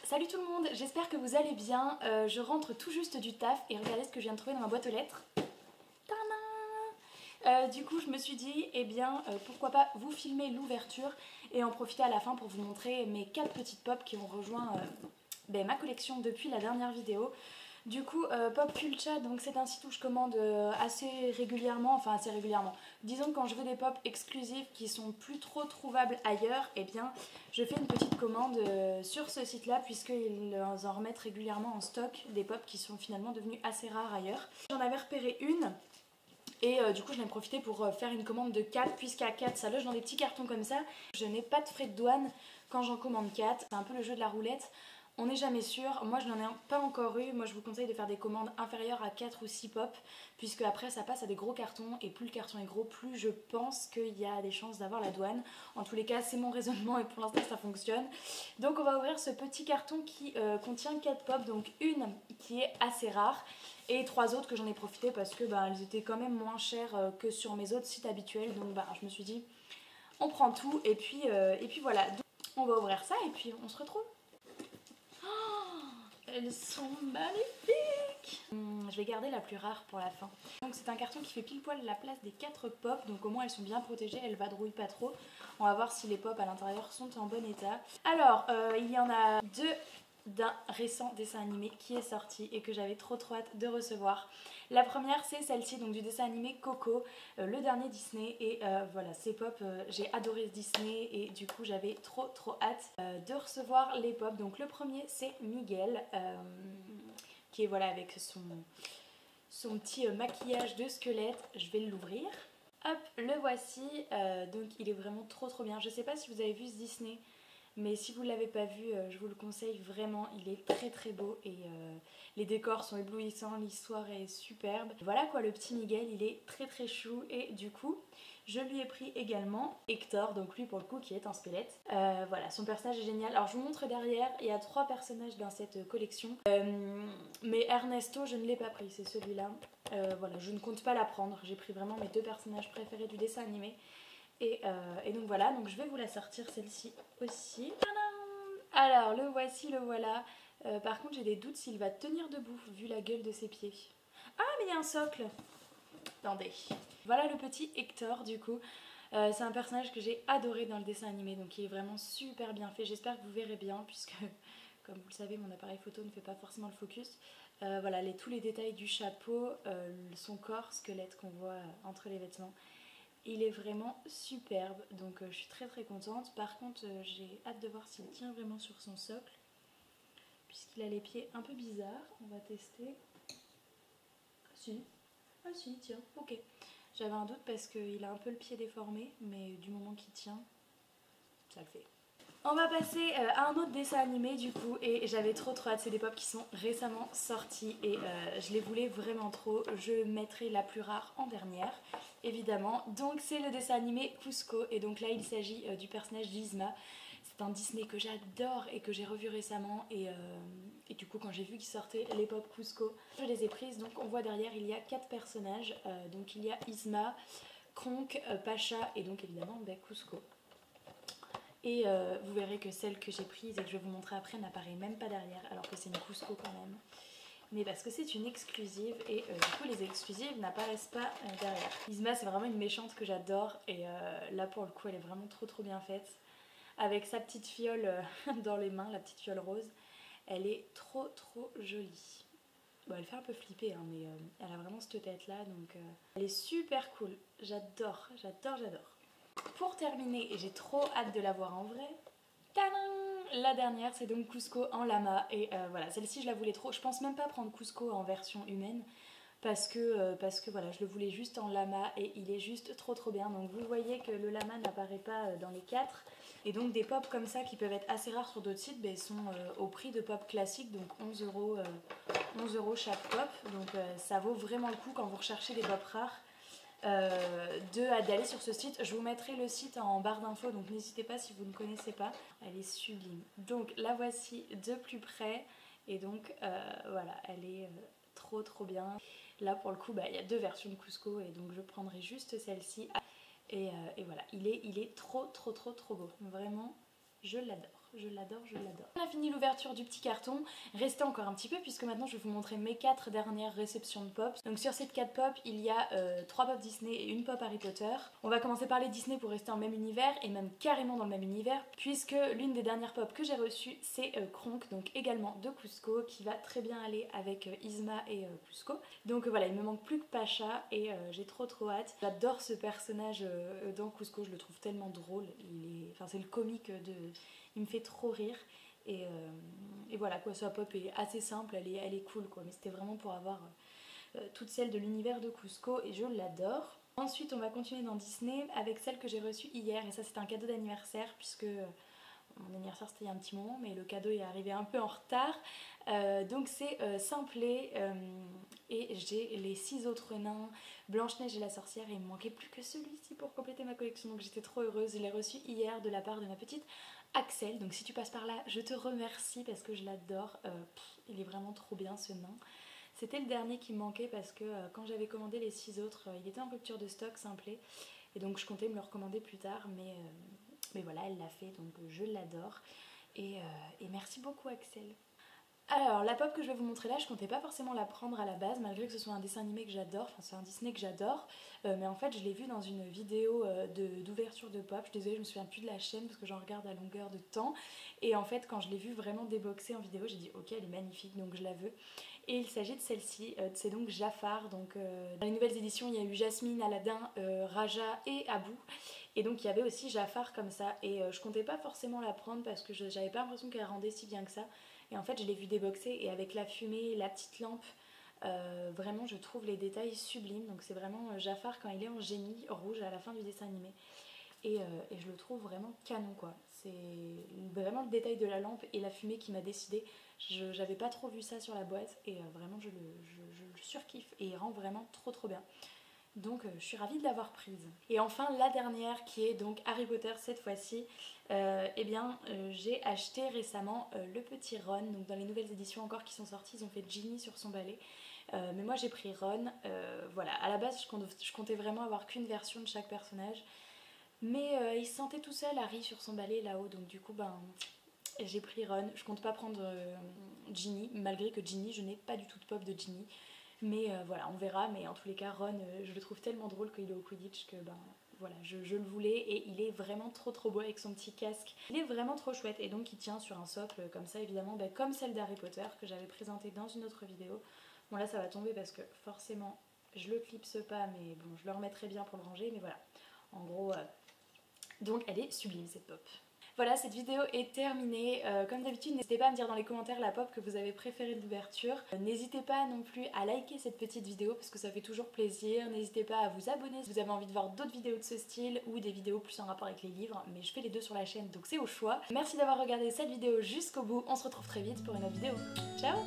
Salut tout le monde, j'espère que vous allez bien. Je rentre tout juste du taf et regardez ce que je viens de trouver dans ma boîte aux lettres. Du coup je me suis dit, eh bien pourquoi pas vous filmer l'ouverture et en profiter à la fin pour vous montrer mes 4 petites pop qui ont rejoint ma collection depuis la dernière vidéo. Du coup, Pop Culture, donc c'est un site où je commande assez régulièrement, disons que quand je veux des pop exclusives qui sont plus trop trouvables ailleurs, eh bien je fais une petite commande sur ce site-là puisqu'ils en remettent régulièrement en stock des pop qui sont finalement devenus assez rares ailleurs. J'en avais repéré une. Et du coup j'en ai profité pour faire une commande de 4 puisqu'à 4 ça loge dans des petits cartons comme ça. Je n'ai pas de frais de douane quand j'en commande 4. C'est un peu le jeu de la roulette. On n'est jamais sûr. Moi je n'en ai pas encore eu. Moi je vous conseille de faire des commandes inférieures à 4 ou 6 pop puisque après ça passe à des gros cartons et plus le carton est gros plus je pense qu'il y a des chances d'avoir la douane. En tous les cas c'est mon raisonnement et pour l'instant ça fonctionne. Donc on va ouvrir ce petit carton qui contient 4 pop, donc une qui est assez rare et 3 autres que j'en ai profité parce que elles étaient quand même moins chères que sur mes autres sites habituels. Donc je me suis dit on prend tout et puis voilà. Donc, on va ouvrir ça et puis on se retrouve. Elles sont magnifiques. Je vais garder la plus rare pour la fin. Donc c'est un carton qui fait pile poil la place des 4 pop. Donc au moins elles sont bien protégées, elles vadrouillent pas trop. On va voir si les pop à l'intérieur sont en bon état. Alors il y en a 2 d'un récent dessin animé qui est sorti et que j'avais trop hâte de recevoir. La première c'est celle-ci, donc du dessin animé Coco, le dernier Disney, et voilà, ces pop, j'ai adoré ce Disney et du coup j'avais trop hâte de recevoir les pop. Donc le premier c'est Miguel, qui est voilà avec son petit maquillage de squelette. Je vais l'ouvrir. Hop, le voici, donc il est vraiment trop bien. Je sais pas si vous avez vu ce Disney, mais si vous ne l'avez pas vu, je vous le conseille vraiment, il est très beau et les décors sont éblouissants, l'histoire est superbe. Voilà quoi, le petit Miguel, il est très chou et du coup, je lui ai pris également Hector, donc lui pour le coup qui est un squelette. Voilà, son personnage est génial. Alors je vous montre derrière, il y a 3 personnages dans cette collection, mais Ernesto je ne l'ai pas pris, c'est celui-là. Voilà, je ne compte pas la prendre, j'ai pris vraiment mes 2 personnages préférés du dessin animé. Et donc voilà, donc je vais vous la sortir celle-ci aussi. Tadam! Alors le voici, le voilà. Par contre j'ai des doutes s'il va tenir debout vu la gueule de ses pieds. Ah mais il y a un socle. Attendez. Voilà le petit Hector du coup. C'est un personnage que j'ai adoré dans le dessin animé, donc il est vraiment super bien fait. J'espère que vous verrez bien puisque comme vous le savez mon appareil photo ne fait pas forcément le focus. Voilà, tous les détails du chapeau, son corps, squelette qu'on voit entre les vêtements. Il est vraiment superbe, donc je suis très contente. Par contre j'ai hâte de voir s'il tient vraiment sur son socle puisqu'il a les pieds un peu bizarres. On va tester. Ah si, tiens, ok. J'avais un doute parce qu'il a un peu le pied déformé, mais du moment qu'il tient, ça le fait. On va passer à un autre dessin animé du coup, et j'avais trop hâte. C'est des pop qui sont récemment sortis et je les voulais vraiment trop. Je mettrai la plus rare en dernière évidemment. Donc c'est le dessin animé Cusco et donc là il s'agit du personnage d'Yzma. C'est un Disney que j'adore et que j'ai revu récemment et du coup quand j'ai vu qu'ils sortaient les pop Cusco, je les ai prises. Donc on voit derrière il y a 4 personnages, donc il y a Yzma, Kronk, Pacha et donc évidemment Cusco. Et vous verrez que celle que j'ai prise et que je vais vous montrer après n'apparaît même pas derrière alors que c'est une Cusco quand même. Mais parce que c'est une exclusive et du coup les exclusives n'apparaissent pas derrière. Yzma c'est vraiment une méchante que j'adore et là pour le coup elle est vraiment trop bien faite. Avec sa petite fiole dans les mains, la petite fiole rose, elle est trop jolie. Bon elle fait un peu flipper hein, mais elle a vraiment cette tête là donc elle est super cool. J'adore. Pour terminer, et j'ai trop hâte de la voir en vrai, tadam, la dernière c'est donc Cusco en lama et voilà, celle-ci je la voulais trop. Je pense même pas prendre Cusco en version humaine parce que voilà, je le voulais juste en lama et il est juste trop bien. Donc vous voyez que le lama n'apparaît pas dans les 4 et donc des pop comme ça qui peuvent être assez rares sur d'autres sites sont au prix de pop classique, donc 11 € chaque pop. Donc ça vaut vraiment le coup quand vous recherchez des pop rares d'aller sur ce site. Je vous mettrai le site en barre d'infos, donc n'hésitez pas si vous ne connaissez pas. Elle est sublime. Donc la voici de plus près et donc voilà, elle est trop bien. Là pour le coup il y a 2 versions de Cusco et donc je prendrai juste celle-ci et voilà, il est trop beau. Vraiment je l'adore. je l'adore, je l'adore. On a fini l'ouverture du petit carton, restez encore un petit peu puisque maintenant je vais vous montrer mes 4 dernières réceptions de pop. Donc sur ces 4 pop, il y a 3 pop Disney et une pop Harry Potter. On va commencer par les Disney pour rester en même univers et même carrément dans le même univers puisque l'une des dernières pop que j'ai reçues c'est Kronk, donc également de Kuzco, qui va très bien aller avec Yzma et Kuzco. Donc voilà, il me manque plus que Pacha et j'ai trop hâte. J'adore ce personnage dans Kuzco, je le trouve tellement drôle, enfin, c'est le comique de... il me fait trop rire. Et voilà quoi, sa pop est assez simple, elle est cool quoi, mais c'était vraiment pour avoir toutes celles de l'univers de Kuzco et je l'adore. Ensuite on va continuer dans Disney avec celle que j'ai reçue hier et ça c'était un cadeau d'anniversaire puisque mon anniversaire c'était il y a un petit moment mais le cadeau est arrivé un peu en retard. Donc c'est Simplet et j'ai les 6 autres nains, Blanche-Neige et la sorcière, et il me manquait plus que celui-ci pour compléter ma collection, donc j'étais trop heureuse. Je l'ai reçu hier de la part de ma petite Axel, donc si tu passes par là je te remercie parce que je l'adore, il est vraiment trop bien ce nain. C'était le dernier qui me manquait parce que quand j'avais commandé les 6 autres, il était en rupture de stock Simplet et donc je comptais me le recommander plus tard mais voilà, elle l'a fait, donc je l'adore et merci beaucoup Axel. Alors la pop que je vais vous montrer là, je comptais pas forcément la prendre à la base malgré que ce soit un dessin animé que j'adore, enfin c'est un Disney que j'adore, mais en fait je l'ai vu dans une vidéo d'ouverture de pop. Je suis désolée, je me souviens plus de la chaîne parce que j'en regarde à longueur de temps et en fait quand je l'ai vue vraiment déboxée en vidéo j'ai dit ok, elle est magnifique donc je la veux. Et il s'agit de celle-ci, c'est donc Jafar. Donc, dans les nouvelles éditions il y a eu Jasmine, Aladdin, Raja et Abou. Et donc il y avait aussi Jafar comme ça et je comptais pas forcément la prendre parce que j'avais pas l'impression qu'elle rendait si bien que ça. Et en fait je l'ai vue déboxée et avec la fumée, la petite lampe, vraiment je trouve les détails sublimes. Donc c'est vraiment Jafar quand il est en génie rouge à la fin du dessin animé. Et je le trouve vraiment canon quoi. C'est vraiment le détail de la lampe et la fumée qui m'a décidé. J'avais pas trop vu ça sur la boîte et vraiment je le surkiffe et il rend vraiment trop bien. Donc je suis ravie de l'avoir prise. Et enfin la dernière qui est donc Harry Potter cette fois-ci. J'ai acheté récemment le petit Ron. Donc dans les nouvelles éditions encore qui sont sorties, ils ont fait Ginny sur son balai. Mais moi j'ai pris Ron. Voilà, à la base je comptais vraiment avoir qu'une version de chaque personnage. Mais il se sentait tout seul Harry sur son balai là-haut. Donc du coup j'ai pris Ron. Je compte pas prendre Ginny, malgré que Ginny, je n'ai pas du tout de pop de Ginny. Mais voilà, on verra. Mais en tous les cas, Ron, je le trouve tellement drôle qu'il est au Quidditch que voilà, je le voulais. Et il est vraiment trop beau avec son petit casque. Il est vraiment trop chouette. Et donc il tient sur un socle comme ça, évidemment, comme celle d'Harry Potter que j'avais présentée dans une autre vidéo. Bon là ça va tomber parce que forcément je le clipse pas, mais bon je le remettrai bien pour le ranger. Mais voilà, en gros, donc elle est sublime cette pop. Voilà, cette vidéo est terminée. Comme d'habitude, n'hésitez pas à me dire dans les commentaires la pop que vous avez préférée de l'ouverture. N'hésitez pas non plus à liker cette petite vidéo parce que ça fait toujours plaisir. N'hésitez pas à vous abonner si vous avez envie de voir d'autres vidéos de ce style ou des vidéos plus en rapport avec les livres. Mais je fais les deux sur la chaîne, donc c'est au choix. Merci d'avoir regardé cette vidéo jusqu'au bout. On se retrouve très vite pour une autre vidéo. Ciao!